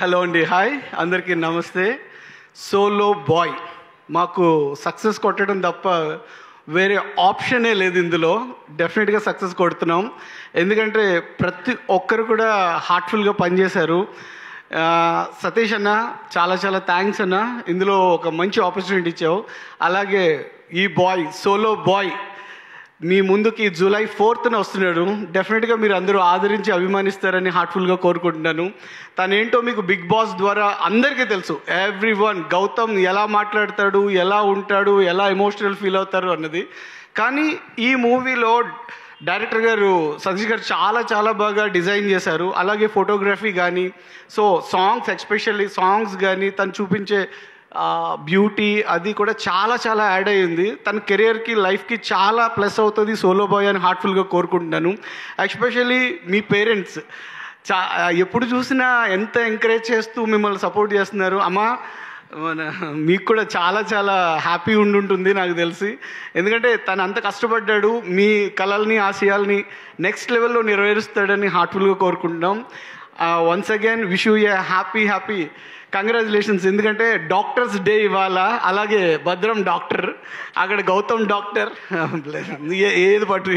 Hello అండి, hi అందరికీ నమస్తే. సోలో బాయ్ మాకు సక్సెస్ కొట్టడం తప్ప వేరే ఆప్షనే లేదు. ఇందులో డెఫినెట్గా సక్సెస్ కొడుతున్నాం. ఎందుకంటే ప్రతి ఒక్కరు కూడా హార్ట్ఫుల్గా పనిచేశారు. సతీష్ అన్న చాలా చాలా థ్యాంక్స్ అన్న, ఇందులో ఒక మంచి ఆపర్చునిటీ ఇచ్చావు. అలాగే ఈ బాయ్ సోలో బాయ్ మీ ముందుకి జూలై 4th వస్తున్నాడు. డెఫినెట్గా మీరు అందరూ ఆదరించి అభిమానిస్తారని హార్ట్ఫుల్గా కోరుకుంటున్నాను. తనేంటో మీకు బిగ్ బాస్ ద్వారా అందరికీ తెలుసు. ఎవ్రీవన్ గౌతమ్ ఎలా మాట్లాడతాడు, ఎలా ఉంటాడు, ఎలా ఎమోషనల్ ఫీల్ అవుతారు అన్నది. కానీ ఈ మూవీలో డైరెక్టర్ గారు సతీష్ గారు చాలా చాలా బాగా డిజైన్ చేశారు. అలాగే ఫోటోగ్రఫీ కానీ, సో సాంగ్స్ ఎస్పెషల్లీ సాంగ్స్ కానీ తను చూపించే బ్యూటీ అది కూడా చాలా చాలా యాడ్ అయ్యింది. తన కెరియర్కి లైఫ్కి చాలా ప్లస్ అవుతుంది సోలో బాయ్ అని హార్ట్ఫుల్గా కోరుకుంటున్నాను. ఎస్పెషల్లీ మీ పేరెంట్స్ ఎప్పుడు చూసినా ఎంత ఎంకరేజ్ చేస్తూ మిమ్మల్ని సపోర్ట్ చేస్తున్నారు. అమ్మా మీకు కూడా చాలా చాలా హ్యాపీ ఉండుంటుంది నాకు తెలిసి. ఎందుకంటే తను అంత కష్టపడ్డాడు, మీ కలల్ని ఆశయాల్ని నెక్స్ట్ లెవెల్లో నెరవేరుస్తాడని హార్ట్ఫుల్గా కోరుకుంటున్నాం. Once again wish you A happy congratulations. ఎందుకంటే డాక్టర్స్ డే ఇవాళ. అలాగే భద్రం డాక్టర్, అక్కడ గౌతమ్ డాక్టర్, ఏది పట్టు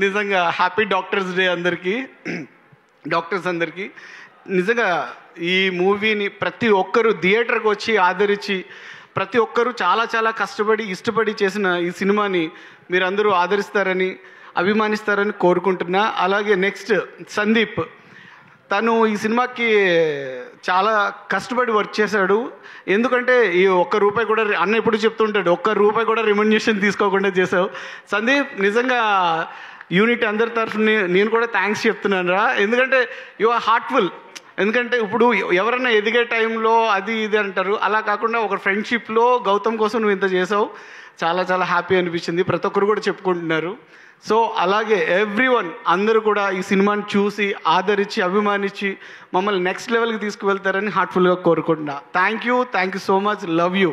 నిజంగా హ్యాపీ డాక్టర్స్ డే అందరికీ, డాక్టర్స్ అందరికీ. నిజంగా ఈ మూవీని ప్రతి ఒక్కరూ థియేటర్కి వచ్చి ఆదరించి, ప్రతి ఒక్కరూ చాలా చాలా కష్టపడి ఇష్టపడి చేసిన ఈ సినిమాని మీరందరూ ఆదరిస్తారని అభిమానిస్తారని కోరుకుంటున్నా. అలాగే నెక్స్ట్ సందీప్, తను ఈ సినిమాకి చాలా కష్టపడి వర్క్ చేశాడు. ఎందుకంటే ఈ ₹1 కూడా అన్న ఎప్పుడు చెప్తుంటాడు, ₹1 కూడా రెమ్యునరేషన్ తీసుకోకుండా చేసావు సందీప్. నిజంగా యూనిట్ అందరి తరఫున నేను కూడా థ్యాంక్స్ చెప్తున్నాను రా. ఎందుకంటే యు ఆర్ హార్ట్ఫుల్. ఎందుకంటే ఇప్పుడు ఎవరన్నా ఎదిగే టైంలో అది ఇది అంటారు, అలా కాకుండా ఒక ఫ్రెండ్షిప్లో గౌతమ్ కోసం నువ్వు ఇంత చేసావు. చాలా చాలా హ్యాపీ అనిపించింది, ప్రతి ఒక్కరు కూడా చెప్పుకుంటున్నారు. సో అలాగే ఎవ్రీవన్ అందరూ కూడా ఈ సినిమాని చూసి ఆదరించి అభిమానించి మమ్మల్ని నెక్స్ట్ లెవెల్కి తీసుకువెళ్తారని హార్ట్ఫుల్గా కోరుకుంటున్నా. Thank you so much, love you.